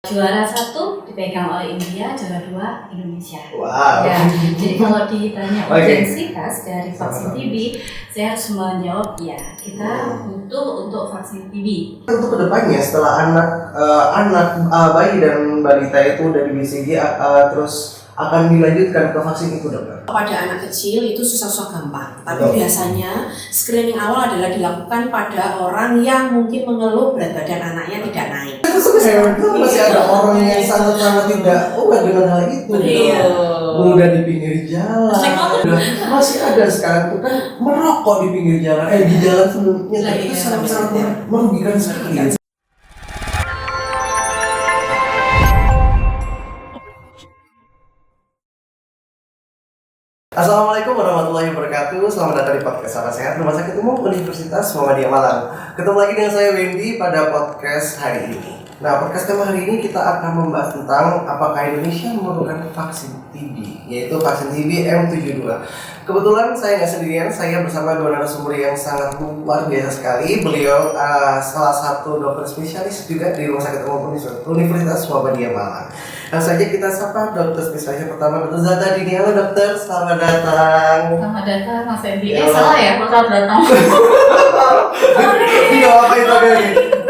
Juara 1 dipegang oleh India, juara 2 Indonesia. Wow. Ya, jadi kalau ditanya urgensi dari vaksin TB, saya harus menjawab ya, kita butuh untuk vaksin TB. Untuk kedepannya setelah bayi dan balita itu udah di BCG terus akan dilanjutkan ke vaksin itu, dokter? Pada anak kecil itu susah-susah gampang, tapi biasanya screening awal adalah dilakukan pada orang yang mungkin mengeluh berat badan anaknya tidak naik. Masih ada orang yang sangat-sangat tidak dengan hal itu. Udah di pinggir jalan. Masih ada sekarang tuh kan merokok di pinggir jalan. Di jalan sebelumnya itu sangat-sangat merugikan sekali. Assalamualaikum warahmatullahi wabarakatuh. Selamat datang di podcast Sahabat Sehat Rumah Sakit Umum Universitas Muhammadiyah Malang. Ketemu lagi dengan saya Wendy pada podcast hari ini. Nah, podcast tema hari ini kita akan membahas tentang apakah Indonesia memerlukan vaksin TB, yaitu vaksin TB M72. Kebetulan saya nggak sendirian, saya bersama dua narasumber yang sangat luar biasa sekali. Beliau salah satu dokter spesialis juga di Rumah Sakit Umum Universitas Muhammadiyah Malang. Langsung saja kita sapa dokter spesialis pertama, Dr. Zata Dini. Halo dokter, selamat datang. Selamat datang Mas Wendy. Salah ya, bakal datang. Ini nggak apa-apa itu, oke.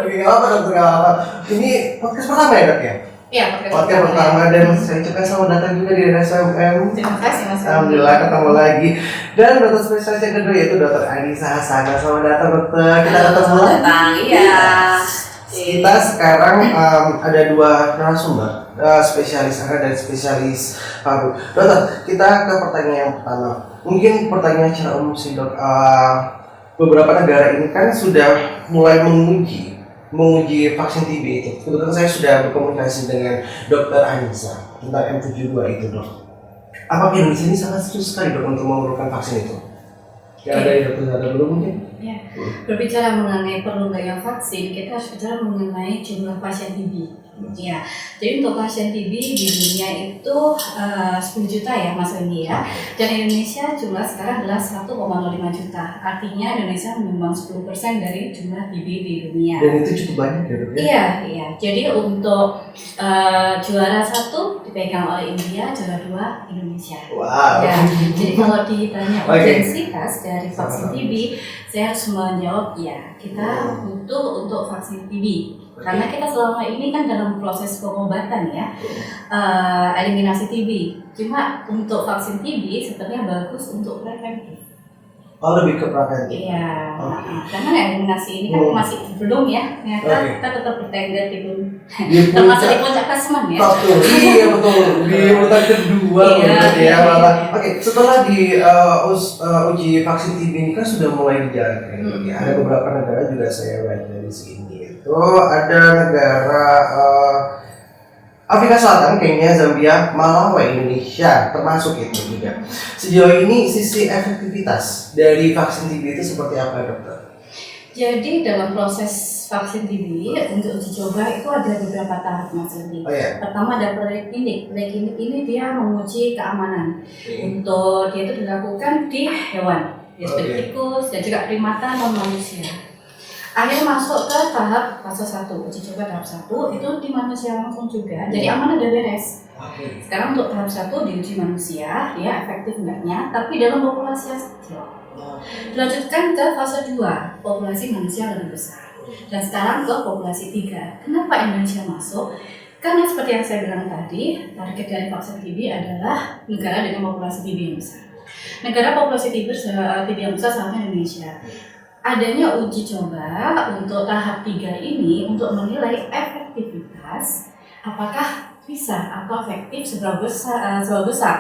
Nggak apa-apa dokter, nggak apa-apa. Ini podcast pertama ya dok ya? Iya, podcast pertama dan saya ucapkan selamat datang juga di RSUM. Terima kasih Mas Wendy. Alhamdulillah ketemu lagi. Dan dokter spesialis yang kedua yaitu dokter Anissa Hasana. Selamat datang dokter. Kita ketemu lagi. Iya. Kita sekarang ada dua narasumber, spesialis anak dan spesialis paru. Dokter, kita ke pertanyaan yang pertama. Mungkin pertanyaan secara umum sih dok. Beberapa negara ini kan sudah mulai menguji vaksin TB itu. Kebetulan saya sudah berkomunikasi dengan dokter Anissa tentang M72 itu dok. Apakah Indonesia ini sangat serius sekali dok untuk memerlukan vaksin itu? Ya ada yang dokter ada dulu mungkin? Ya, berbicara mengenai perlu nggaknya vaksin, kita harus bicara mengenai jumlah pasien TB. Ya, jadi untuk pasien TB di dunia itu 10 juta ya Mas Wendy ya. Dan Indonesia jumlah sekarang adalah 1,05 juta. Artinya Indonesia menyumbang 10% dari jumlah TB di dunia. Dan itu cukup banyak ya dok ya? Iya. Jadi untuk juara 1 dipegang oleh India, juara 2 Indonesia. Wow. Ya, jadi kalau ditanya urgensitas dari vaksin TB, saya harus menjawab ya, kita butuh untuk vaksin TB. Karena kita selama ini kan dalam proses pengobatan ya, eliminasi TB. Cuma untuk vaksin TB sepertinya bagus untuk preventif. Oh, lebih ke preventif. Iya, karena eliminasi ini kan masih belum ya, ternyata kita tetap bertengger di termasuk di puncak klasemen ya. Iya betul, di urutan kedua ya malah. Oke, setelah di uji vaksin TB ini kan sudah mulai dijalankan. Ada beberapa negara juga saya baca di sini. Itu ada negara Afrika Selatan, Kenya, Zambia, Malawi, Indonesia termasuk itu juga. Sejauh ini sisi efektivitas dari vaksin TB itu seperti apa dokter? Jadi dalam proses vaksin TB untuk uji coba itu ada beberapa tahap Mas Wendy. Pertama ada preklinik. Preklinik ini dia menguji keamanan. Untuk dia itu dilakukan di hewan, seperti tikus dan juga primata non manusia. Akhirnya masuk ke tahap fase 1, uji coba tahap 1 itu di manusia langsung juga. Jadi aman udah beres. Sekarang untuk tahap 1 diuji manusia, dia efektif enggaknya, tapi dalam populasi yang kecil. Dilanjutkan ke fase 2, populasi manusia lebih besar. Dan sekarang ke populasi 3. Kenapa Indonesia masuk? Karena seperti yang saya bilang tadi, target dari vaksin TB adalah negara dengan populasi TB yang besar. Negara populasi TB yang besar sama Indonesia. Adanya uji coba untuk tahap 3 ini untuk menilai efektivitas, apakah bisa atau efektif seberapa besar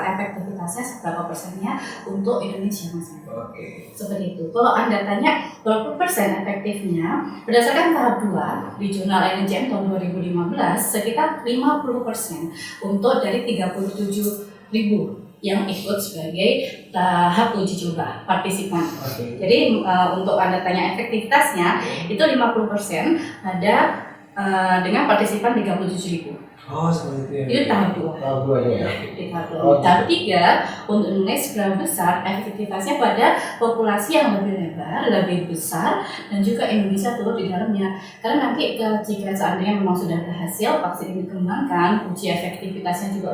efektivitasnya, seberapa persennya untuk Indonesia misalnya. Seperti itu. Kalau Anda tanya berapa persen efektifnya, berdasarkan tahap 2 di jurnal NEJM tahun 2015 sekitar 50% untuk dari 37.000 yang ikut sebagai tahap uji coba partisipan. Jadi untuk Anda tanya efektivitasnya itu 50% ada dengan partisipan 37.000. Oh, seperti itu ya. Itu tahap 2. Tahap 2-nya ya. Di tahap 2. Oh. Tahap 3 untuk Indonesia seberapa besar efektivitasnya pada populasi yang lebih lebar, lebih besar, dan juga Indonesia turut di dalamnya. Karena nanti jika seandainya memang sudah berhasil vaksin ini dikembangkan, uji efektivitasnya juga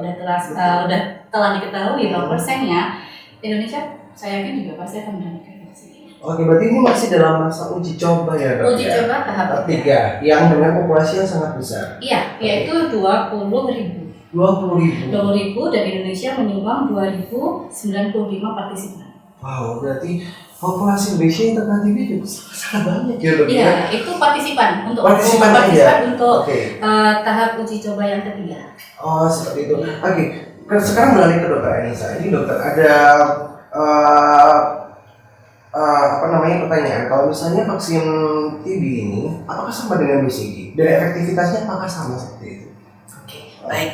telah diketahui berapa persennya, Indonesia saya yakin juga pasti akan mendapatkan vaksin ini. Oke, berarti ini masih dalam masa uji coba ya, Dok? Uji coba tahap 3 yang dengan populasi yang sangat besar. Iya, yaitu 20.000. 20.000 dan Indonesia menyumbang 2.095 partisipan. Wow, berarti populasi Indonesia yang terkena TB juga sangat banyak ya, Dok? Iya, itu partisipan untuk Okay. Tahap uji coba yang ketiga. Oh, seperti itu. Oke, sekarang beralih ke Dokter Anissa. Ini Dokter ada pertanyaan. Kalau misalnya vaksin TB ini apakah sama dengan BCG? Dan efektivitasnya apakah sama seperti itu? Oke, baik.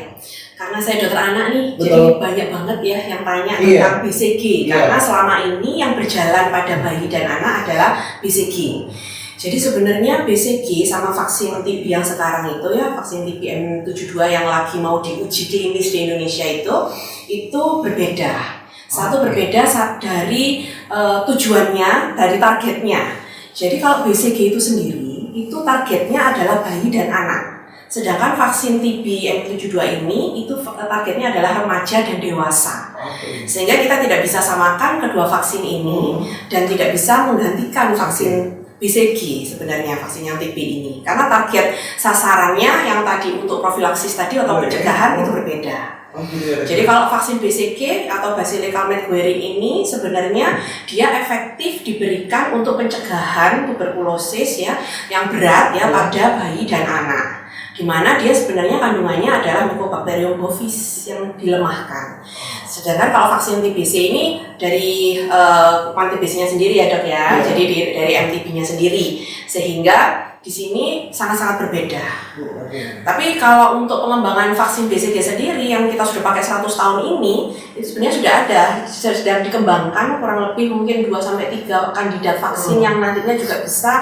Karena saya dokter anak nih, Betul. jadi banyak banget ya yang tanya tentang BCG. Karena selama ini yang berjalan pada bayi dan anak adalah BCG. Jadi sebenarnya BCG sama vaksin TB yang sekarang itu ya, vaksin TB M72 yang lagi mau diuji klinis di Indonesia itu berbeda. Satu berbeda dari tujuannya, dari targetnya. Jadi kalau BCG itu sendiri, itu targetnya adalah bayi dan anak. Sedangkan vaksin TB M72 ini itu targetnya adalah remaja dan dewasa. Sehingga kita tidak bisa samakan kedua vaksin ini dan tidak bisa menggantikan vaksin BCG sebenarnya, vaksin yang TB ini. Karena target sasarannya yang tadi untuk profilaksis tadi atau pencegahan itu berbeda. Jadi kalau vaksin BCG atau Basilical Guerin ini sebenarnya dia efektif diberikan untuk pencegahan tuberkulosis ya yang berat ya pada bayi dan anak. Di mana dia sebenarnya kandungannya adalah Mycobacterium bovis yang dilemahkan. Sedangkan kalau vaksin TBC ini dari kuman TBC-nya sendiri ya, Dok ya. Jadi dari MTB-nya sendiri. Sehingga di sini sangat-sangat berbeda. Tapi kalau untuk pengembangan vaksin BCG sendiri yang kita sudah pakai 100 tahun ini, itu sebenarnya sudah ada, sedang dikembangkan kurang lebih mungkin 2-3 kandidat vaksin yang nantinya juga bisa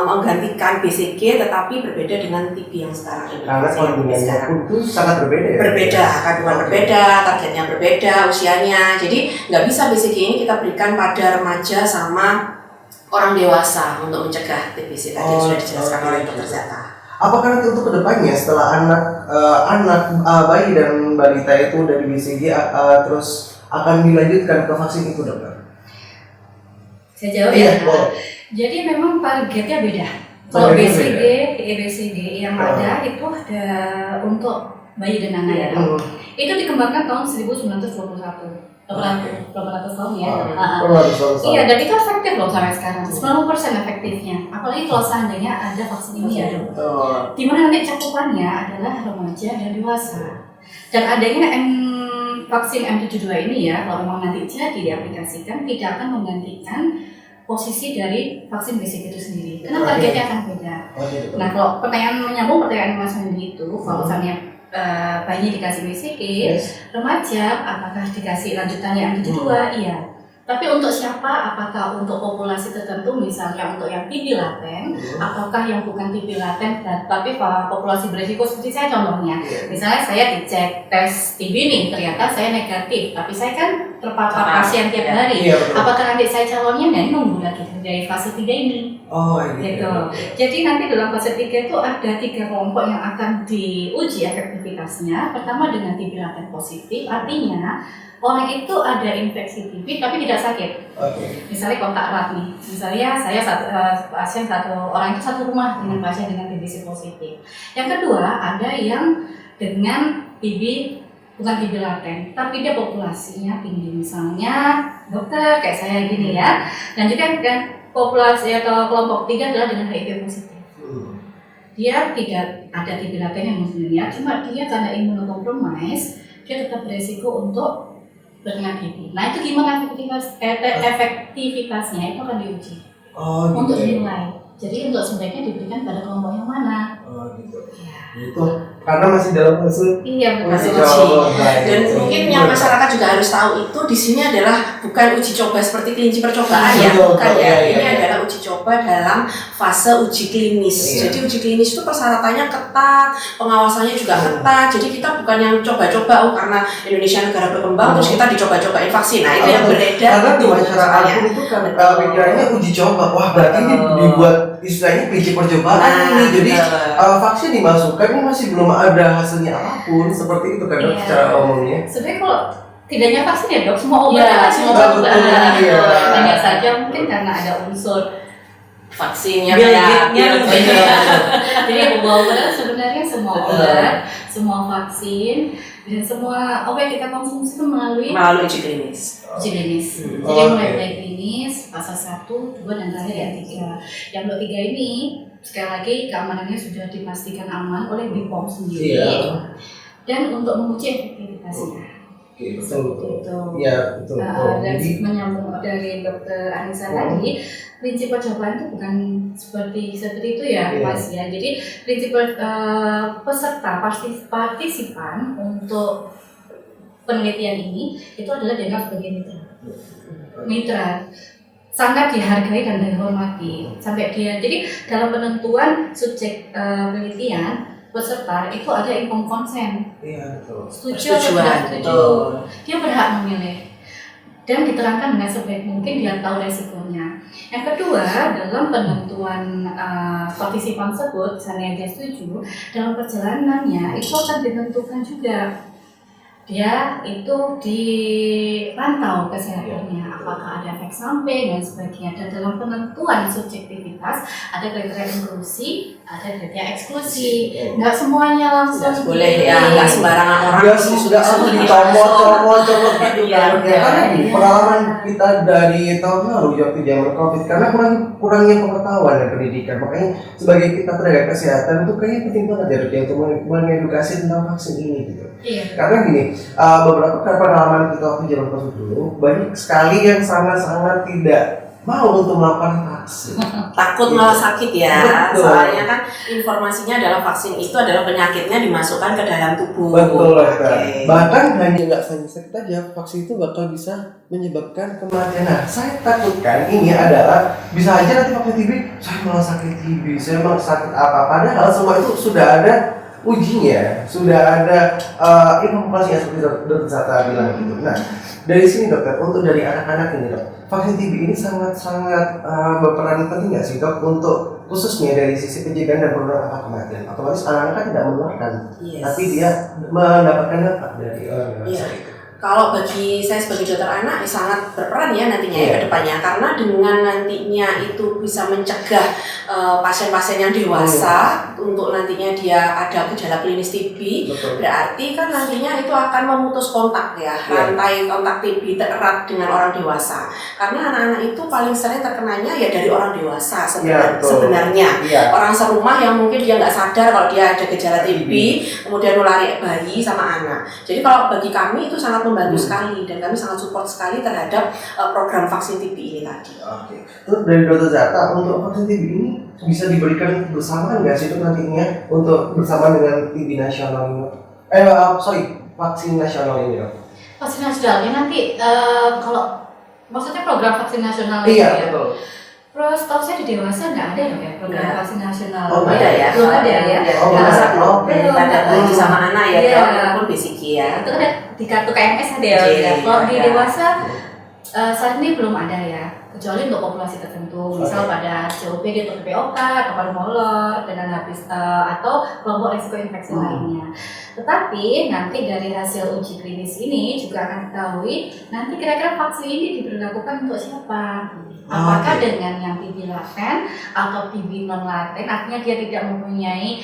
menggantikan BCG tetapi berbeda dengan TB yang sekarang ini. Karena kandungannya pun itu sangat berbeda ya? Berbeda, kandungan berbeda, targetnya berbeda, usianya. Jadi nggak bisa BCG ini kita berikan pada remaja sama orang dewasa untuk mencegah TBC tadi yang sudah dijelaskan oleh Dr. Zata. Apakah nanti untuk kedepannya setelah anak bayi dan balita itu dari BCG terus akan dilanjutkan ke vaksin itu, Dokter? Saya jawab ya. Jadi memang targetnya beda. Kalau BCG yang ada itu ada untuk bayi dan anak ya. Itu dikembangkan tahun 1921. Berapa ratus tahun ya? Iya, dan itu efektif loh sampai sekarang. 90% efektifnya. Apalagi kalau seandainya ada vaksin ini ya, Dok. Dimana nanti cakupannya adalah remaja dan dewasa. Dan adanya vaksin M72 ini ya, kalau memang nanti jadi diaplikasikan, tidak akan menggantikan posisi dari vaksin BCG itu sendiri. Karena targetnya akan beda. Nah, kalau menyambung pertanyaan Mas Wendy itu, kalau misalnya bayi dikasih BCG, remaja apakah dikasih lanjutannya M72? Iya. Tapi untuk siapa? Apakah untuk populasi tertentu, misalnya untuk yang TB laten, ataukah yang bukan TB laten, tapi populasi berisiko seperti saya contohnya. Misalnya saya dicek tes TB nih, ternyata saya negatif, tapi saya kan terpapar pasien tiap hari. Apakah nanti saya calonnya nunggu lagi dari fase 3 ini? Oh, gitu. Jadi nanti dalam fase 3 itu ada 3 kelompok yang akan diuji efektivitasnya. Pertama dengan TB laten positif, artinya orang itu ada infeksi TB tapi tidak sakit. Misalnya kontak erat nih. Misalnya saya orang itu satu rumah dengan pasien dengan TBC positif. Yang kedua ada yang dengan TB bukan TB laten, tapi dia populasinya tinggi. Misalnya dokter kayak saya gini ya. Dan juga kan populasi atau kelompok 3 adalah dengan HIV positif. Dia tidak ada TB laten yang sebenarnya, cuma dia karena imunokompromis, dia tetap beresiko untuk berkena TB. Nah itu gimana efektivitasnya itu akan diuji untuk dinilai. Jadi untuk sebaiknya diberikan pada kelompok yang mana? Itu karena masih dalam fase Iya, masih betul. uji. Dan Baik. mungkin yang masyarakat juga harus tahu itu di sini adalah bukan uji coba seperti kelinci percobaan ya, Betul, bukan betul, ya. iya, Ini iya. adalah uji coba dalam fase uji klinis. Iya. Jadi uji klinis itu persyaratannya ketat, pengawasannya juga ketat. Jadi kita bukan yang coba-coba karena Indonesia negara berkembang terus kita dicoba-cobain vaksin. Nah itu yang beredar karena di itu masyarakat masalahnya. pun itu kan pikirannya uji coba, wah berarti ini dibuat istilahnya kelinci percobaan ini, jadi vaksin dimasukkan ini masih belum ada hasilnya apapun, seperti itu kan dok, Iya. secara umumnya. Sebenarnya kalau tidaknya vaksin ya dok, semua obat Iya, kan semua semua obat, obat. iya. Hanya saja mungkin karena ada unsur Vaksinnya Bill kayak Gates-nya Bill mungkin. Gates. Jadi obat sebenarnya semua obat, semua vaksin dan semua obat yang kita konsumsi itu melalui melalui uji klinis. uji klinis. Hmm. Jadi mulai Oke. dari klinis, fase 1, 2 dan terakhir yang 3. Yang untuk 3 ini sekali lagi keamanannya sudah dipastikan aman oleh BPOM sendiri. Iya. Dan untuk menguji efektivitasnya. Oke, betul betul. Itu. Iya betul. Dan Jadi menyambung dari Dokter Anissa tadi, prinsip percobaan itu bukan seperti itu ya, Iya. Mas ya. Jadi prinsip peserta partisipan untuk penelitian ini itu adalah dianggap sebagai mitra sangat dihargai dan dihormati sampai dia. Jadi dalam penentuan subjek penelitian peserta itu ada informed consent, iya betul. setuju atau tidak Persetujuan, setuju. betul. Dia berhak memilih dan diterangkan dengan sebaik mungkin, dia tahu resikonya. Yang kedua, dalam penentuan partisipan tersebut, misalnya dia setuju, dalam perjalanannya itu akan ditentukan juga dia itu dipantau kesehatannya, apakah ada efek samping dan sebagainya. Dan dalam penentuan subjektivitas ada kriteria inklusi, ada kriteria eksklusi. Nggak semuanya langsung Nggak boleh ya, nggak sembarangan orang Dia sudah disuruh dicomot gitu Iya, kan. Ya, karena iya. pengalaman kita dari tahun lalu waktu zaman COVID, karena kurangnya pengetahuan dan pendidikan, makanya sebagai kita tenaga kesehatan itu kayaknya penting banget ya Dok, ya, untuk mengedukasi tentang vaksin ini gitu. Iya. Karena gini, beberapa pengalaman kita waktu zaman COVID dulu banyak sekali yang sangat-sangat tidak mau untuk melakukan vaksin. takut malah sakit ya. Betul. Soalnya kan informasinya adalah vaksin itu adalah penyakitnya dimasukkan ke dalam tubuh. Betul lah. Oke. Bahkan hanya nggak hanya sakit aja, vaksin itu bakal bisa menyebabkan kematian. Nah, saya takutkan ini adalah bisa aja nanti vaksin TB, saya malah sakit TB, saya malah sakit apa. Padahal semua itu sudah ada ujinya, sudah ada informasi yang seperti dokter Zata bilang gitu. Nah, dari sini dokter, untuk dari anak-anak ini dok, vaksin TB ini sangat-sangat berperan penting nggak sih dok, untuk khususnya dari sisi pencegahan dan penurunan angka kematian. Otomatis anak-anak kan tidak menularkan, Yes. tapi dia mendapatkan dampak dari orang dewasa Iya. itu. Kalau bagi saya sebagai dokter anak sangat berperan ya nantinya ya Iya. ke depannya, karena dengan nantinya itu bisa mencegah pasien-pasien yang dewasa untuk nantinya dia ada gejala klinis TB. Betul. Berarti kan nantinya itu akan memutus kontak ya, rantai kontak TB erat dengan orang dewasa. Karena anak-anak itu paling sering terkenanya ya dari orang dewasa Iya, betul. sebenarnya. Iya. Orang serumah yang mungkin dia nggak sadar kalau dia ada gejala TB, kemudian nulari bayi sama anak. Jadi kalau bagi kami itu sangat membantu sekali dan kami sangat support sekali terhadap program vaksin TB ini tadi. Oke. Terus dari dokter Zata, untuk vaksin TB ini bisa diberikan bersamaan nggak sih itu nantinya untuk bersama dengan TB nasional ini? Vaksin nasional ini dok. Vaksin nasionalnya nanti kalau maksudnya program vaksin nasional itu Iya ya. betul. Terus tahu saya di dewasa nggak ada ya program Nggak. vaksin nasional. Oh, Beda ya? Belum ada ya. Oh, Dewasa belum. belum. Pada bayi sama anak ya, Iya. walaupun BCG ya. Itu ada di kartu KMS ada ya. Iya, Kalau di ada. dewasa saat ini belum ada ya, kecuali untuk populasi tertentu, misal pada COPD atau PPOK atau paru molor dengan habis atau kelompok risiko infeksi lainnya. Tetapi nanti dari hasil uji klinis ini juga akan ketahui nanti kira-kira vaksin ini diberlakukan untuk siapa. Apakah dengan yang TB laten atau TB non laten, artinya dia tidak mempunyai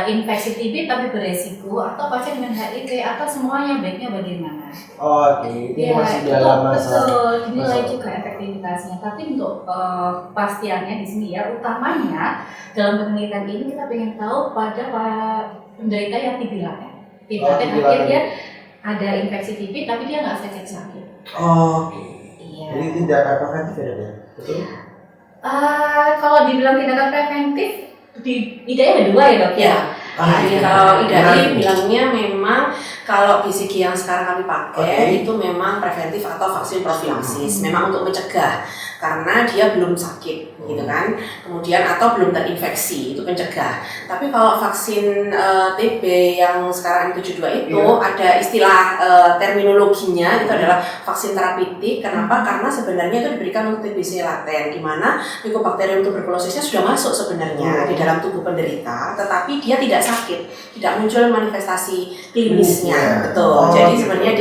infeksi TB tapi beresiko, atau pasien dengan HIV atau semuanya, baiknya bagaimana? Oke, ini Ya, masih itu dalam masa. betul, dinilai masa- juga efektivitasnya. Tapi untuk kepastiannya di sini ya, utamanya dalam penelitian ini kita ingin tahu pada penderita yang TB laten. TB Oh, laten TB artinya laten. dia ada infeksi TB tapi dia nggak sakit. Oke. Iya. Jadi tidak akan preventif ya dok ya? Betul? Kalau dibilang tindakan preventif, ideanya ada dua ya dok ya. Jadi kalau IDAI bilangnya memang kalau BCG yang sekarang kami pakai itu memang preventif atau vaksin profilaksis, memang untuk mencegah karena dia belum sakit gitu kan, kemudian atau belum terinfeksi, itu pencegah. Tapi kalau vaksin TB yang sekarang M72 itu ada istilah terminologinya, itu adalah vaksin terapeutik. Kenapa? Karena sebenarnya itu diberikan untuk TBC laten, di mana Mycobacterium tuberculosisnya sudah masuk sebenarnya di dalam tubuh penderita, tetapi dia tidak sakit, tidak muncul manifestasi klinisnya, betul. Jadi sebenarnya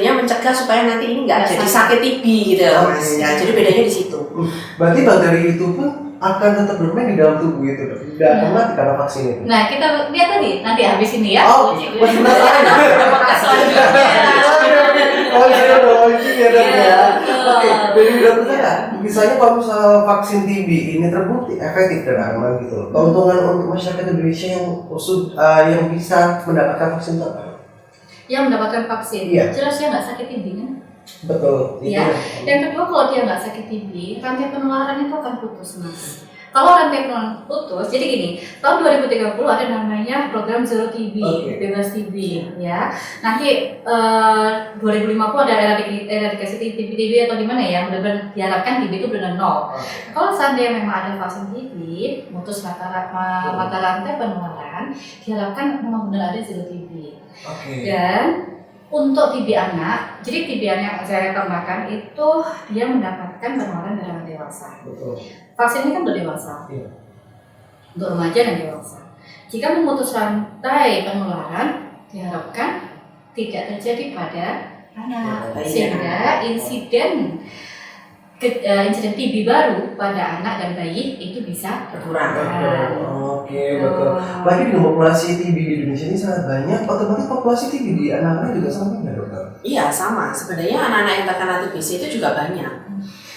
dia mencegah supaya nanti ini nggak jadi sakit TB gitu, Mas. Ya, jadi bedanya di situ. Berarti bakteri itu pun akan tetap bermain di dalam tubuh itu, tidak akan mati karena vaksin itu. Nah, kita lihat tadi nanti habis ini ya. Oh, Oke, dari dokter misalnya kalau misalnya vaksin TB ini terbukti efektif dan aman gitu, keuntungan untuk masyarakat Indonesia yang bisa mendapatkan vaksin itu apa? Yang mendapatkan vaksin, jelas dia nggak sakit TB kan? Betul. Ya. Yang kedua, kalau dia nggak sakit TB, rantai penularan itu akan putus, Mas. Kalau rantai penularan putus, jadi gini, tahun 2030 ada namanya program Zero TB, bebas TB, ya. Nanti 2050 ada eradikasi TB atau gimana ya, benar-benar diharapkan TB itu benar nol. Kalau seandainya memang ada vaksin TB, putus mata rantai penularan, diharapkan memang benar ada Zero TB. Dan untuk TB anak, jadi TB anak yang saya tambahkan itu dia mendapatkan penularan dari orang dewasa. Betul. Vaksin ini kan untuk dewasa, untuk remaja dan dewasa. Jika memutus rantai penularan, diharapkan tidak terjadi pada anak, sehingga insiden TB baru pada anak dan bayi itu bisa berkurang. Oke, betul. Lagi di populasi TB di Indonesia ini sangat banyak, otomatis populasi TB di anak-anak juga sama banyak, dokter? Iya, sama. Sebenarnya anak-anak yang terkena TBC itu juga banyak.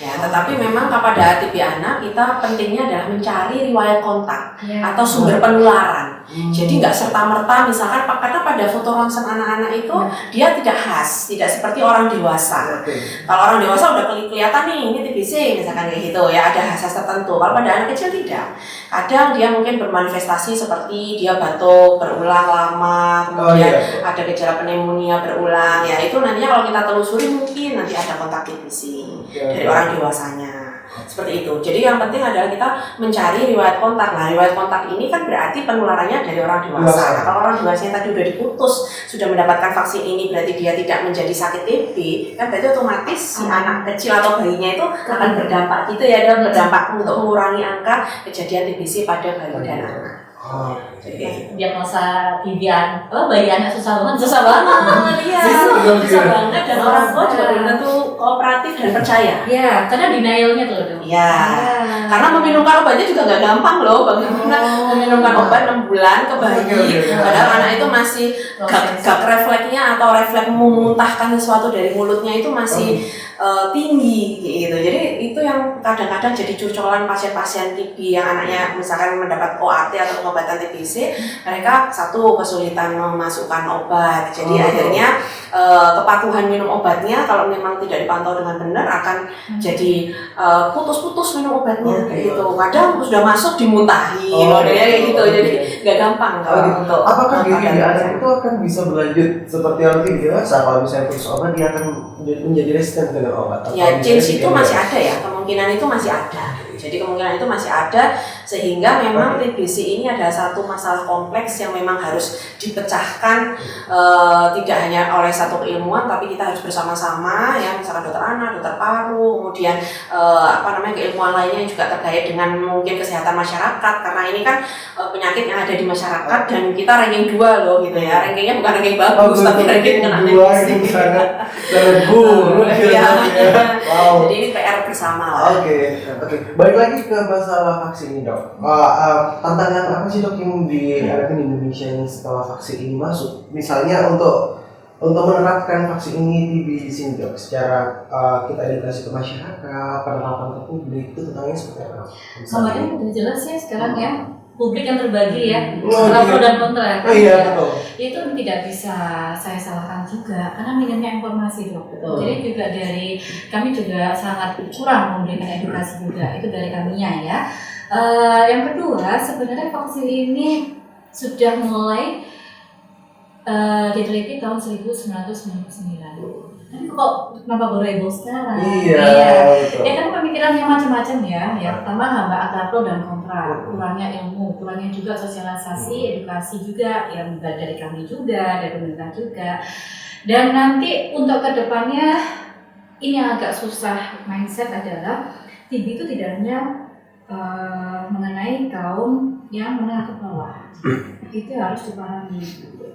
Ya, tetapi memang pada TB anak kita pentingnya adalah mencari riwayat kontak atau sumber penularan. Jadi nggak serta-merta misalkan karena pada foto ronsen anak-anak itu dia tidak khas, tidak seperti orang dewasa. Kalau orang dewasa udah kelihatan nih ini TBC misalkan kayak gitu ya, ada khas tertentu. Kalau pada anak kecil tidak. Kadang dia mungkin bermanifestasi seperti dia batuk berulang lama, kemudian ada gejala pneumonia berulang. Ya itu nantinya kalau kita telusuri mungkin nanti ada kontak TBC dari orang dewasanya. Seperti itu. Jadi yang penting adalah kita mencari riwayat kontak. Nah, riwayat kontak ini kan berarti penularannya dari orang dewasa. Nah, kalau orang dewasa yang tadi udah diputus, sudah mendapatkan vaksin ini berarti dia tidak menjadi sakit TB, kan berarti otomatis si anak kecil atau bayinya itu akan berdampak gitu ya, dan berdampak untuk mengurangi angka kejadian TBC pada bayi dan anak. Diagnosa TB bayi anak susah banget. Susah banget dan orang tua juga belum tentu kooperatif dan percaya. Iya, karena denialnya tuh. Iya. Karena meminumkan obatnya juga nggak gampang loh. Bagaimana meminumkan obat 6 bulan ke bayi, padahal anak itu masih gag refleksnya atau refleks memuntahkan sesuatu dari mulutnya itu masih tinggi gitu. Jadi itu yang kadang-kadang jadi curcolan pasien-pasien TB yang anaknya misalkan mendapat OAT atau pengobatan TBC, mereka satu kesulitan memasukkan obat. Jadi akhirnya kepatuhan minum obatnya kalau memang tidak dipantau dengan benar akan jadi putus-putus minum obatnya gitu. Kadang sudah masuk dimuntahin, kayak gitu. Jadi nggak gampang kalau untuk. Apakah diri anak itu akan bisa berlanjut seperti orang dewasa kalau misalnya terus obat dia akan menjadi resisten dengan obat? Ya, change itu masih ada ya, kemungkinan itu masih ada. Jadi kemungkinan itu masih ada sehingga memang TBC ini adalah satu masalah kompleks yang memang harus dipecahkan tidak hanya oleh satu keilmuan tapi kita harus bersama-sama ya, misalkan dokter anak, dokter paru, kemudian keilmuan lainnya yang juga terkait dengan mungkin kesehatan masyarakat karena ini kan penyakit yang ada di masyarakat dan kita ranking 2 loh gitu ya. Rankingnya bukan ranking bagus tapi ranking dengan TBC. Jadi ini PR bersama lah. Oke. Balik lagi ke masalah vaksin ini, Dok. Tantangan apa sih, Dok, yang dihadapi di Indonesia ini setelah vaksin ini masuk? Misalnya untuk menerapkan vaksin ini di sini, Dok, secara kita edukasi ke masyarakat, penerapan ke publik itu tentangnya seperti apa? Kemarin udah jelas ya sekarang ya. Publik yang terbagi ya, pro dan kontra. Iya, betul. Itu tidak bisa saya salahkan juga, karena minimnya informasi, Dok. Jadi juga dari kami juga sangat kurang memberikan edukasi juga, itu dari kaminya ya. Yang kedua, sebenarnya vaksin ini sudah mulai diteliti tahun 1999. Tapi kok kenapa baru heboh sekarang? Iya. Ya kan pemikirannya macam-macam ya. Yang pertama ada pro dan kontra. Kurangnya ilmu, kurangnya juga sosialisasi, edukasi juga yang dari kami juga, dari pemerintah juga. Dan nanti untuk kedepannya ini yang agak susah mindset adalah TB itu tidak hanya mengenai kaum yang menengah ke bawah. Itu harus dipahami.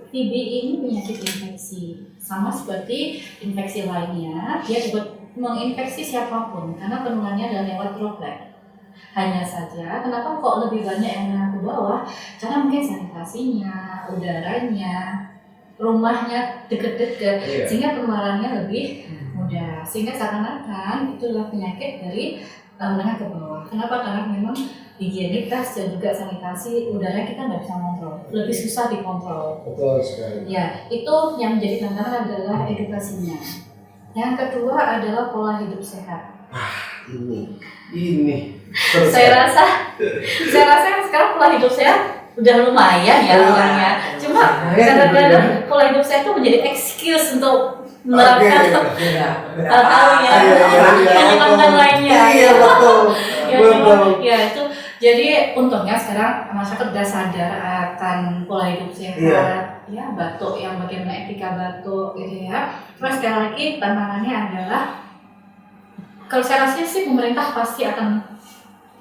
TB ini penyakit infeksi, sama seperti infeksi lainnya, dia dapat menginfeksi siapapun karena penularannya adalah lewat droplet. Hanya saja, kenapa kok lebih banyak yang menengah ke bawah? Karena mungkin sanitasinya, udaranya, rumahnya deket-deket, sehingga penularannya lebih mudah. Sehingga seakan-akan itu adalah penyakit dari menengah ke bawah. Kenapa? Karena memang higienitas dan juga sanitasi udara kita nggak bisa kontrol, lebih susah dikontrol. Betul sekali. Ya, itu yang menjadi tantangan adalah edukasinya. Yang kedua adalah pola hidup sehat. Ini. Saya rasa yang sekarang pola hidup sehat udah lumayan ya orangnya. Cuma kadang-kadang pola hidup sehat itu menjadi excuse untuk menerapkan hal-hal yang menyenangkan lainnya. Iya betul. Ya itu. Jadi untungnya sekarang masyarakat sudah sadar akan pola hidup sehat, ya batuk yang bagaimana etika batuk gitu ya. Terus sekali lagi tantangannya adalah kalau saya rasa sih pemerintah pasti akan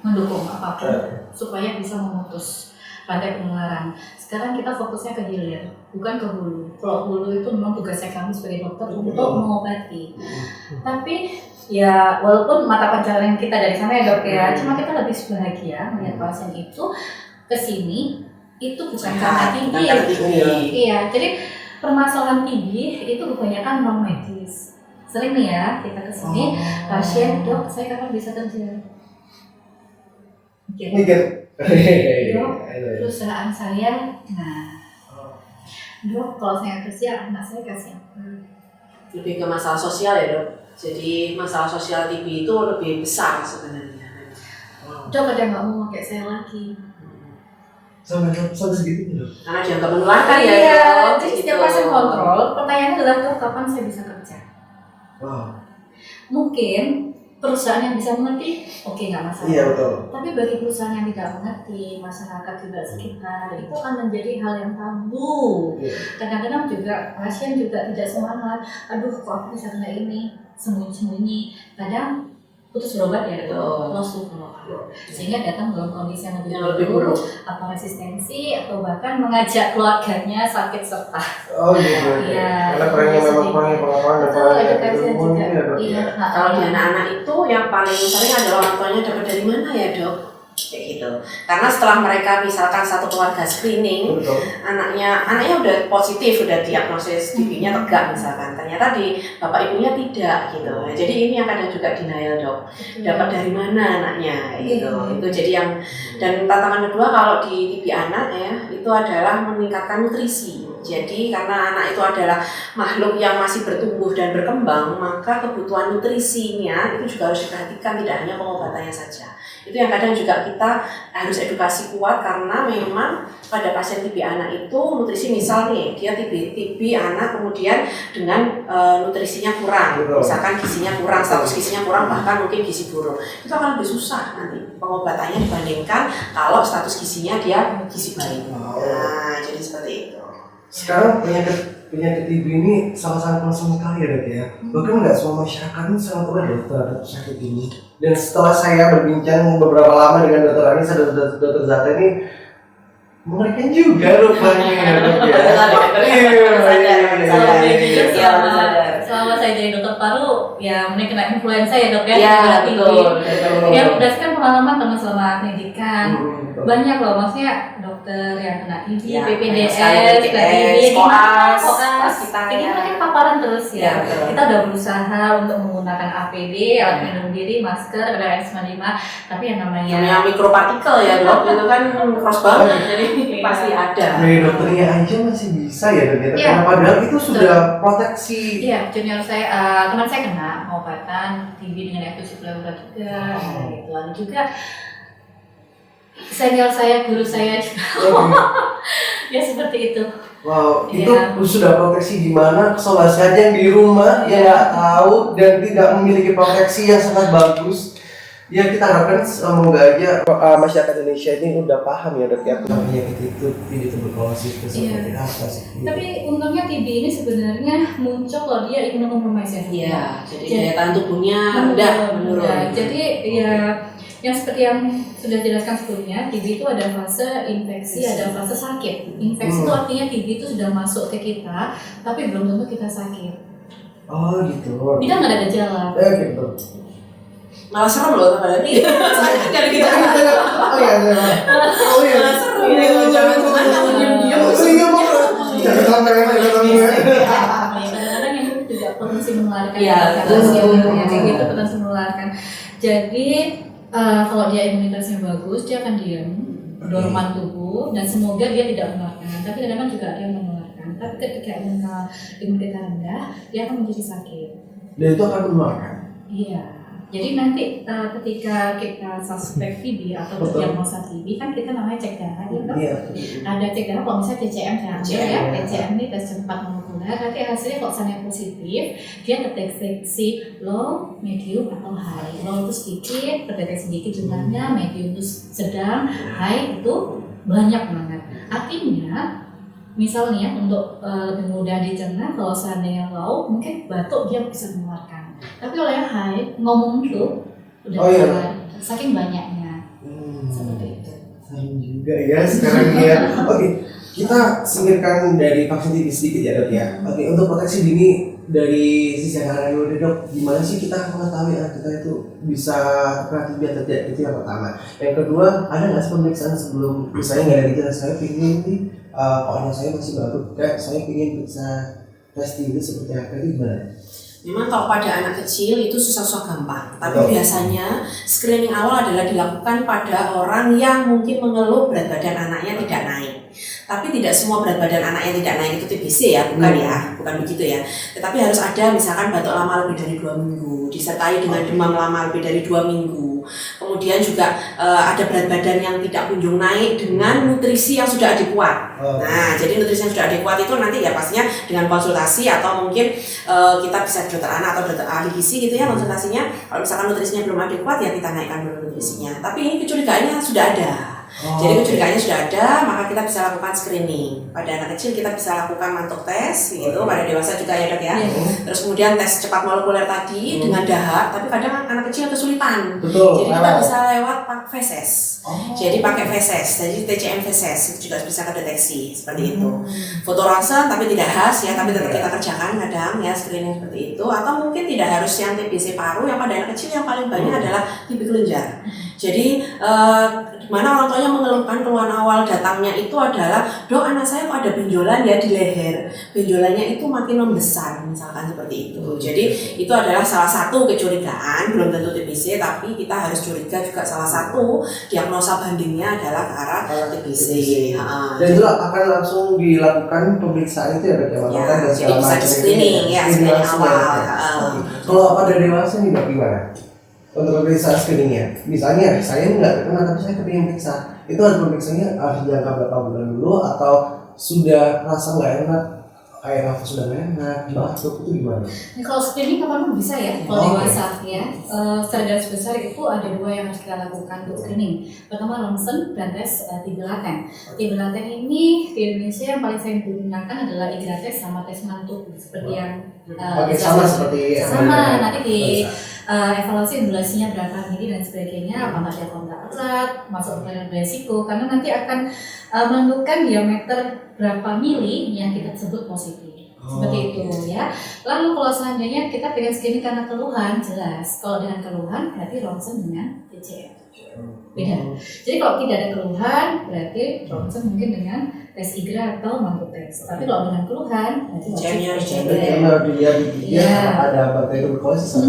mendukung apapun supaya bisa memutus rantai penularan. Sekarang kita fokusnya ke hilir, bukan ke hulu. Kalau hulu itu memang tugasnya kami sebagai dokter untuk mengobati. Tapi ya walaupun mata pencaharian kita dari sana ya dok ya, cuma kita lebih bahagia melihat pasien itu kesini itu bukan karena TB. Iya, jadi permasalahan TB itu kebanyakan non medis. Sering nih ya kita kesini pasien, dok saya kapan bisa kerja? Dok, perusahaan saya, dok kalau saya kerja anak saya kasih apa? Lebih ke masalah sosial ya dok. Jadi masalah sosial TB itu lebih besar sebenarnya. Dok ada nggak mau pakai saya lagi? Sampai segitu dok. Karena dia nggak menularkan ya. Iya, jadi setiap pasien kontrol, pertanyaannya adalah dok kapan saya bisa kerja? Mungkin perusahaan yang bisa mengerti, oke nggak masalah. Iya betul. Tapi bagi perusahaan yang tidak mengerti, masyarakat juga sekitar, itu akan menjadi hal yang tabu. Kadang-kadang juga pasien juga tidak semangat. Aduh, kok aku bisa kena ini? Sembunyi-sembunyi. Kadang putus berobat ya, lost to follow. Sehingga datang dalam kondisi yang lebih buruk, atau resistensi, atau bahkan mengajak keluarganya sakit serta. Oh gitu. Iya. Karena kurangnya memang kurangnya pengetahuan dan edukasi juga. Iya. Kalau di anak-anak itu yang paling sering adalah orang tuanya dapat dari mana ya dok? Kayak gitu. Karena setelah mereka misalkan satu keluarga screening, anaknya udah positif, udah diagnosis TB-nya tegak misalkan, ternyata di bapak ibunya tidak gitu. Nah, jadi ini yang kadang juga denial dok. Dapat dari mana anaknya gitu. Itu jadi yang dan tantangan kedua kalau di TB anak ya itu adalah meningkatkan nutrisi. Jadi karena anak itu adalah makhluk yang masih bertumbuh dan berkembang, maka kebutuhan nutrisinya itu juga harus diperhatikan, tidak hanya pengobatannya saja. Itu yang kadang juga kita harus edukasi kuat karena memang pada pasien TB anak itu nutrisi misal nih dia TB anak kemudian dengan nutrisinya kurang, misalkan gizinya kurang, status gizinya kurang bahkan mungkin gizi buruk, itu akan lebih susah nanti pengobatannya dibandingkan kalau status gizinya dia gizi baik. Nah jadi seperti itu. Sekarang penyakit TB ini sangat concern sekali ya dok ya. Bahkan nggak semua masyarakat ini sangat aware terhadap penyakit ini. Dan setelah saya berbincang beberapa lama dengan dokter Anissa dan dokter Zata ini, mengerikan juga rupanya ya dok ya. Selama saya jadi dokter paru, ya mending kena influenza ya dok ya. Iya betul. Ya berdasarkan pengalaman teman selama pendidikan, banyak loh maksudnya dokter yang kena TB, PPDS, koas, ini kan paparan terus ya. Kita udah berusaha untuk menggunakan APD, alat pelindung diri, masker, ada N95, tapi yang namanya mikropartikel ya dok, itu kan cross banget, jadi pasti ada. Dari dokternya aja masih bisa ya dok ya. Padahal itu sudah proteksi. Iya, junior saya, teman saya kena pengobatan TB dengan efusi pleura juga, gitu. Lalu juga senior saya, guru saya juga Ya seperti itu. Wow, itu Ya. sudah proteksi di mana sobat sehat yang di rumah yang nggak tahu dan tidak memiliki proteksi yang sangat bagus. Ya kita harapkan semoga aja masyarakat Indonesia ini udah paham ya dok ya tentang penyakit itu TB tuberkulosis itu seperti apa sih. Tapi untungnya TB ini sebenarnya muncul kalau dia imunokompromis ya. Jadi daya tahan tubuhnya udah menurun. Jadi ya yang seperti yang sudah dijelaskan sebelumnya, TB itu ada fase infeksi, ada fase sakit. Infeksi itu artinya TB itu sudah masuk ke kita, tapi belum tentu kita sakit. Oh gitu. Kita nggak ada gejala. Gitu. Malah serem loh apalagi dari kita. Oh iya. Malah serem gitu, jangan kamu diam-diam. Jangan sampai. Kadang-kadang yang itu juga potensi menularkan. Iya, kayak gitu potensi menularkan. Jadi kalau dia imunitasnya bagus, dia akan diam, dorman tubuh, dan semoga dia tidak menularkan. Tapi kadang-kadang juga ada yang menularkan. Tapi ketika imunitas rendah, dia akan menjadi sakit. Dan itu akan menularkan. Iya. Jadi nanti ketika kita suspek TB atau diagnosa TB kan kita namanya cek darah ya kan? Iya. Ada cek darah kalau misalnya TCM ya. TCM ini tes cepat molekuler. Nanti hasilnya kalau misalnya positif, dia terdeteksi low, medium atau high. Low itu sedikit, terdeteksi sedikit jumlahnya, medium itu sedang, high itu banyak banget. Artinya misalnya untuk lebih mudah dicerna, kalau seandainya low mungkin batuk dia bisa mengeluarkan. Tapi oleh high ngomong itu udah keluar, saking banyaknya. Seperti itu. Serem juga ya sekarang ya. Oke, kita singkirkan dari vaksin TB sedikit ya dok ya. Oke, untuk proteksi dini dari sisi anak dulu dok, gimana sih kita mengetahui anak kita itu bisa terkena TB atau tidak? Itu yang pertama. Yang kedua, ada nggak sih pemeriksaan sebelum misalnya nggak ada gejala saya pingin nih, kalau anak saya masih baru, kayak saya pingin periksa tes TB seperti apa itu gimana? Memang kalau pada anak kecil itu susah-susah gampang, tapi biasanya screening awal adalah dilakukan pada orang yang mungkin mengeluh berat badan anaknya tidak naik. Tapi tidak semua berat badan anak yang tidak naik itu TBC ya, bukan begitu ya. Tetapi harus ada misalkan batuk lama lebih dari 2 minggu, disertai dengan demam lama lebih dari 2 minggu. Kemudian juga ada berat badan yang tidak kunjung naik dengan nutrisi yang sudah adekuat. Nah, jadi nutrisi yang sudah adekuat itu nanti ya pastinya dengan konsultasi atau mungkin kita bisa dokter anak atau dokter ahli gizi gitu ya konsultasinya. Kalau misalkan nutrisinya belum adekuat ya kita naikkan dulu nutrisinya. Tapi ini kecurigaannya sudah ada. Jadi kecurigaannya sudah ada, maka kita bisa lakukan screening. Pada anak kecil kita bisa lakukan mantuk tes, gitu. Pada dewasa juga ya dok ya. Terus kemudian tes cepat molekuler tadi dengan dahak, tapi kadang anak kecil kesulitan. Jadi kita bisa lewat feses. Jadi pakai feses, jadi TCM feses itu juga bisa terdeteksi seperti itu. Foto ronsen tapi tidak khas ya, tapi tetap kita kerjakan kadang ya screening seperti itu. Atau mungkin tidak harus yang TBC paru, yang pada anak kecil yang paling banyak adalah TB kelenjar. Jadi mana orang tuanya mengeluhkan keluhan awal datangnya itu adalah, dok anak saya kok ada benjolan ya di leher, benjolannya itu makin membesar misalkan seperti itu. Jadi itu adalah salah satu kecurigaan, belum tentu TBC, tapi kita harus curiga juga salah satu diagnosa bandingnya adalah ke arah TBC. Dan itu akan langsung dilakukan pemeriksaan itu ya dok ya, dan jadi bisa di screening ya, screening awal. Kalau pada dewasa nih dok gimana? Untuk pemeriksaan screeningnya, misalnya saya nggak terkena tapi saya kepingin periksa, itu harus pemeriksaannya harus jangka berapa bulan dulu atau sudah rasa nggak enak, kayak nafas sudah nggak enak, batuk itu gimana? Nah, kalau screening kapan pun bisa ya, kalau dewasa ya. Secara garis besar itu ada 2 yang harus kita lakukan untuk screening. Pertama ronsen dan tes TB laten. TB laten ini di Indonesia yang paling sering digunakan adalah IGRA test sama tes mantuk seperti yang sama seperti nanti di evaluasi durasinya berapa mili dan sebagainya, apa nggak ada kontak erat, masuk ke resiko, karena nanti akan menentukan diameter berapa mili yang kita sebut positif. Seperti itu ya. Lalu kalau seandainya kita pengen screening karena keluhan, jelas kalau dengan keluhan berarti ronsen dengan TCM. Beda. Jadi kalau tidak ada keluhan berarti ronsen mungkin dengan tes IGRA atau mantuk tes. Tapi kalau dengan keluhan berarti ada bakteri tuberkulosis.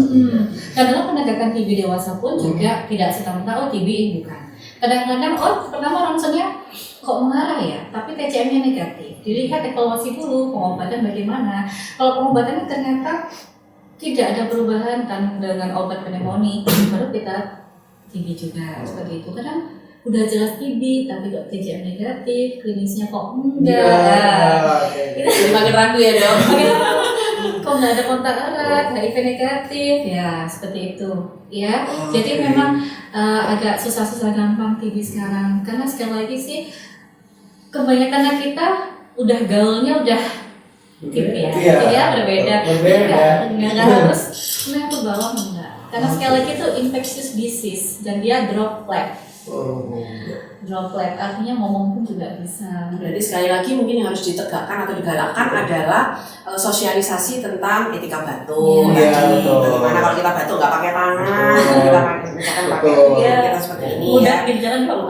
Kadang penegakan TB dewasa pun juga tidak serta-merta TB ini bukan. Kadang-kadang pertama ronsennya kok mengarah ya, tapi TCM-nya negatif. Dilihat evaluasi dulu pengobatan bagaimana. Kalau pengobatannya ternyata tidak ada perubahan kan dengan obat pneumonia, baru kita TB juga seperti itu. Kadang udah jelas TB tapi kok TCM negatif, klinisnya kok enggak. Jadi makin ragu ya dok. Kok nggak ada kontak erat, HIV negatif, ya seperti itu, ya. Jadi memang agak susah-susah gampang TB sekarang, karena sekali lagi sih kebanyakan kita udah gaulnya udah tip ya, berbeda. Nggak harus ke bawah enggak, karena sekali lagi itu infectious disease dan dia droplet. Droplet artinya ngomong pun juga bisa. Berarti sekali lagi mungkin yang harus ditegakkan atau digalakkan adalah sosialisasi tentang etika batuk. Bagaimana kalau kita batuk nggak pakai tangan, kita pakai misalkan pakai kita seperti ini udah ya. di jalan Pak.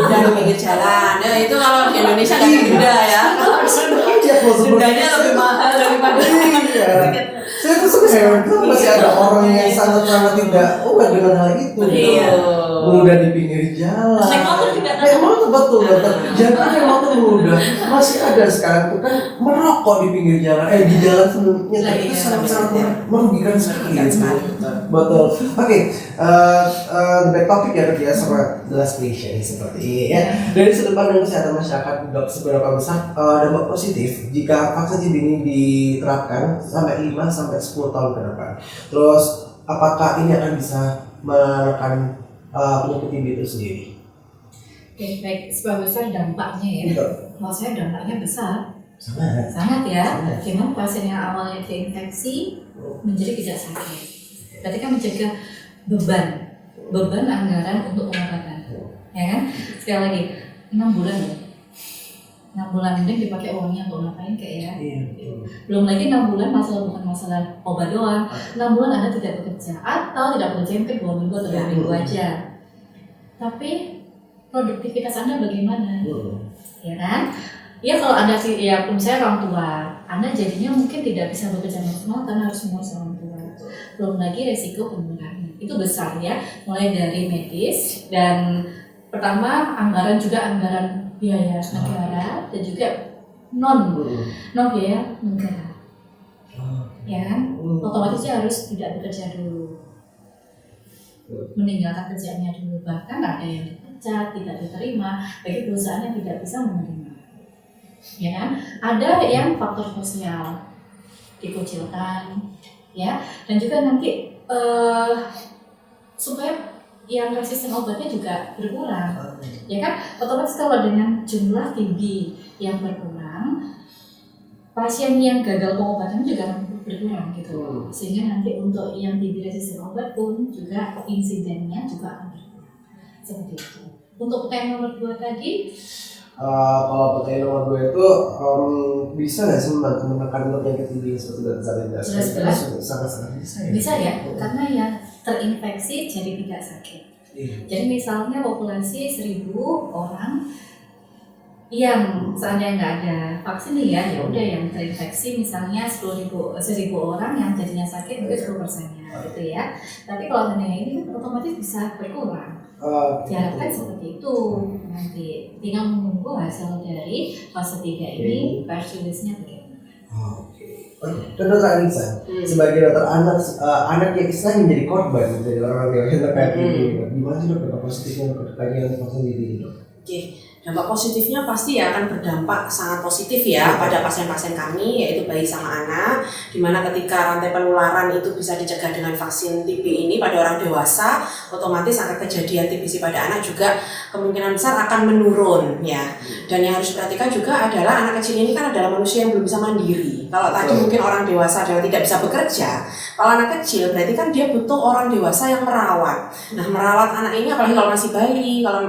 Udah di pinggir jalan. Nah itu kalau di Indonesia nggak denda ya. Dendanya lebih mahal daripada. Saya tuh suka heran tuh masih ada orang yang sangat tidak dengan hal itu. Udah di pinggir jalan. Naik motor juga. Naik motor betul dokter. Jangan naik motor udah masih ada sekarang tuh kan merokok di pinggir jalan. Di jalan sebelumnya itu sangat merugikan sekali. Betul. Oke, back topik ya dok ya sama the last question seperti ini ya. Dari sudut pandang kesehatan masyarakat dok, seberapa besar dampak positif jika vaksin TB ini diterapkan sampai 5 sampai 10 tahun ke depan? Terus apakah ini akan bisa menekan penyakit TB itu sendiri? Oke, baik, seberapa besar dampaknya ya? Kalau saya dampaknya besar. Sangat ya. Gimana pasien yang awalnya terinfeksi menjadi tidak sakit. Berarti kan mencegah beban anggaran untuk pengobatan. Ya kan? Sekali lagi, 6 bulan ya. 6 bulan mending dipakai uangnya untuk ngapain kayak ya. Belum lagi 6 bulan bukan masalah obat doang. 6 bulan Anda tidak bekerja atau tidak bekerja mungkin 2 minggu atau 2 minggu aja. Tapi produktivitas Anda bagaimana? Ya kan? Ya kalau Anda sih ya misalnya orang tua, Anda jadinya mungkin tidak bisa bekerja maksimal karena harus mengurus orang tua. Belum lagi resiko penularan. Itu besar ya, mulai dari medis dan pertama anggaran biaya negara dan juga non biaya negara, ya kan? Otomatisnya harus tidak bekerja dulu, meninggalkan kerjaannya dulu, bahkan ada yang dipecat, tidak diterima, bagi perusahaan yang tidak bisa menerima, ya kan? Ada yang faktor sosial dikucilkan, ya, dan juga nanti supaya yang resisten obatnya juga berkurang, ya kan? Otomatis kalau dengan jumlah TB yang berkurang, pasien yang gagal pengobatan juga berkurang gitu, sehingga nanti untuk yang TB resisten obat pun juga insidennya juga akan berkurang, seperti itu. Untuk pertanyaan nomor 2 tadi, kalau pertanyaan nomor 2 itu bisa nggak sih membantu menekan penyakit TB seperti dokter Zabenda? Sangat-sangat bisa ya. Bisa ya, karena yang terinfeksi jadi tidak sakit. Jadi misalnya populasi 1000 orang yang seandainya nggak ada vaksin nih ya udah yang terinfeksi misalnya 1000 orang yang jadinya sakit mungkin 10%-nya gitu ya. Tapi kalau seandainya ini kan otomatis bisa berkurang. Diharapkan seperti itu. Nanti tinggal menunggu hasil dari fase 3 ini versi listnya bagaimana. Dan dokter Anissa, sebagai dokter anak yang istilahnya menjadi korban dari orang yang terkait ini, gimana sih dok dampak positifnya terkait vaksin ini dok? Oke, dampak positifnya pasti ya akan berdampak sangat positif ya pada pasien-pasien kami, yaitu bayi sama anak, dimana ketika rantai penularan itu bisa dicegah dengan vaksin TB ini pada orang dewasa, otomatis angka kejadian TBC pada anak juga kemungkinan besar akan menurun ya. Dan yang harus diperhatikan juga adalah anak kecil ini kan adalah manusia yang belum bisa mandiri. Kalau tadi mungkin orang dewasa adalah tidak bisa bekerja, kalau anak kecil berarti kan dia butuh orang dewasa yang merawat. Nah, merawat anak ini apalagi kalau masih bayi, kalau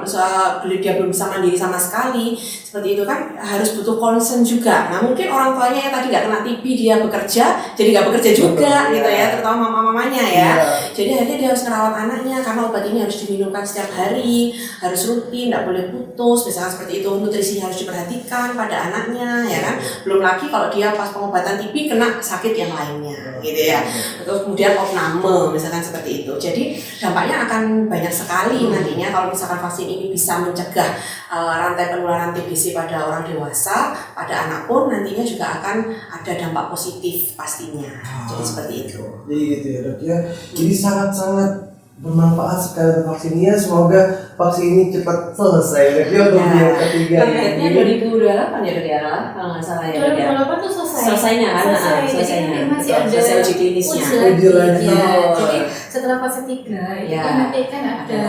dia belum bisa mandiri sama sekali, seperti itu kan harus butuh concern juga. Nah, mungkin orang tuanya yang tadi nggak kena TB dia bekerja, jadi nggak bekerja juga gitu ya, terutama mama-mamanya ya. Jadi akhirnya dia harus merawat anaknya karena obat ini harus diminumkan setiap hari, harus rutin, nggak boleh putus, misalnya seperti itu. Nutrisinya harus diperhatikan pada anaknya, ya kan. Belum lagi kalau dia pas pengobatan TB kena sakit yang lainnya, gitu ya. Terus kemudian opname, misalkan seperti itu. Jadi dampaknya akan banyak sekali nantinya kalau misalkan vaksin ini bisa mencegah rantai penularan TBC pada orang dewasa, pada anak pun nantinya juga akan ada dampak positif pastinya. Jadi seperti itu. Jadi gitu ya dok ya. Jadi sangat-sangat bermanfaat sekali untuk vaksinnya. Semoga vaksin ini cepat selesai. Ya untuk yang ketiga. Targetnya 2028 ya dok ya, kalau nggak salah ya. 2028 tuh selesai. Selesainya kan? Selesainya. Masih ada selesai uji klinisnya. Uji lagi. Ya, jadi setelah fase 3 itu kan nanti kan ada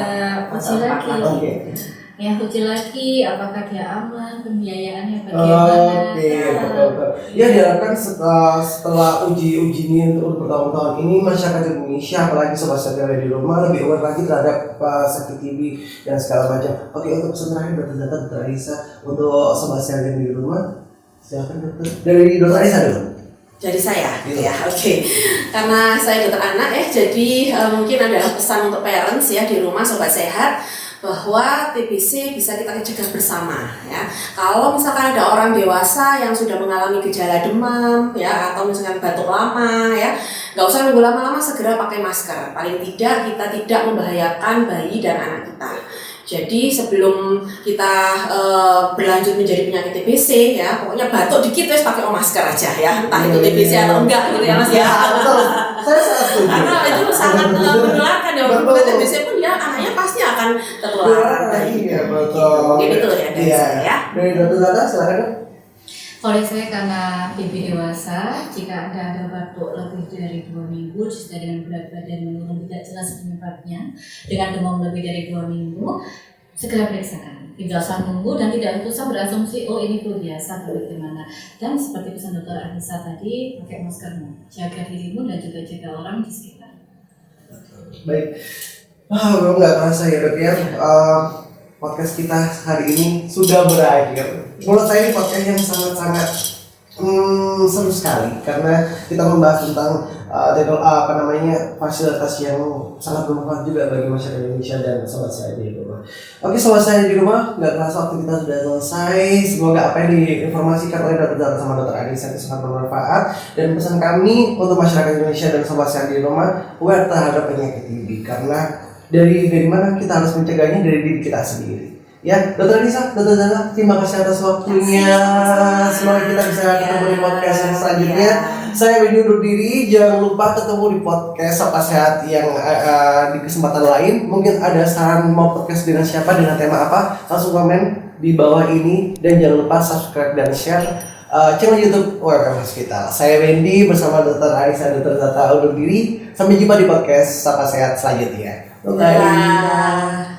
uji lagi. Oke. Ya uji lagi apakah dia aman, pembiayaannya bagaimana. Oke, betul. Ya diharapkan setelah uji ini untuk bertahun-tahun ini masyarakat Indonesia apalagi sobat sehat di rumah lebih aware lagi terhadap sakit TB dan segala macam. Oke, untuk sebenarnya data Dr. Arisa untuk sobat sehat di rumah, silakan dokter. Dari Dr. Arisa dulu. Dari saya, ya oke. Karena saya dokter anak jadi mungkin adalah pesan untuk parents ya di rumah sobat sehat, bahwa TBC bisa kita cegah bersama ya. Kalau misalkan ada orang dewasa yang sudah mengalami gejala demam ya atau misalkan batuk lama ya, nggak usah nunggu lama-lama, segera pakai masker. Paling tidak kita tidak membahayakan bayi dan anak kita. Jadi sebelum kita berlanjut menjadi penyakit TBC ya, pokoknya batuk dikit wes pakai masker aja ya, entah itu TBC atau enggak gitu ya Mas ya. Saya sangat setuju. Karena itu sangat menularkan ya, walaupun TBC pun ya anaknya pasti akan tertular. Iya betul. Mungkin itu ya dari saya ya. Dari Dr. Zata silakan. Kalau saya karena TB dewasa, jika ada batuk lebih dari 2 minggu, juga dengan berat badan menurun tidak jelas penyebabnya, dengan demam lebih dari 2 minggu, segera periksakan. Tidak usah nunggu dan tidak usah berasumsi oh ini flu biasa atau bagaimana. Dan seperti pesan Dr. Anissa tadi, pakai maskermu, jaga dirimu dan juga jaga orang di sekitar. Baik. Belum nggak terasa ya dok ya. Podcast kita hari ini sudah berakhir. Menurut saya ini podcast yang sangat-sangat seru sekali karena kita membahas tentang fasilitas yang sangat bermanfaat juga bagi masyarakat Indonesia dan sobat saya di rumah. Oke sobat saya di rumah, nggak terasa waktu kita sudah selesai. Semoga apa yang diinformasikan oleh Dr. Zata sama Dr. Anissa itu sangat bermanfaat, dan pesan kami untuk masyarakat Indonesia dan sobat saya di rumah, aware terhadap penyakit TB karena dari mana kita harus mencegahnya dari diri kita sendiri. Ya, Dr. Anissa, Dr. Zata, terima kasih atas waktunya. Semoga kita bisa ketemu di podcast yang selanjutnya. Saya Wendy undur diri. Jangan lupa ketemu di podcast Sapa Sehat yang di kesempatan lain. Mungkin ada saran mau podcast dengan siapa, dengan tema apa, langsung komen di bawah ini. Dan jangan lupa subscribe dan share channel YouTube UMM Hospital. Saya Wendy bersama Dr. Anissa, Dr. Zata undur diri. Sampai jumpa di podcast Sapa Sehat selanjutnya. Bye.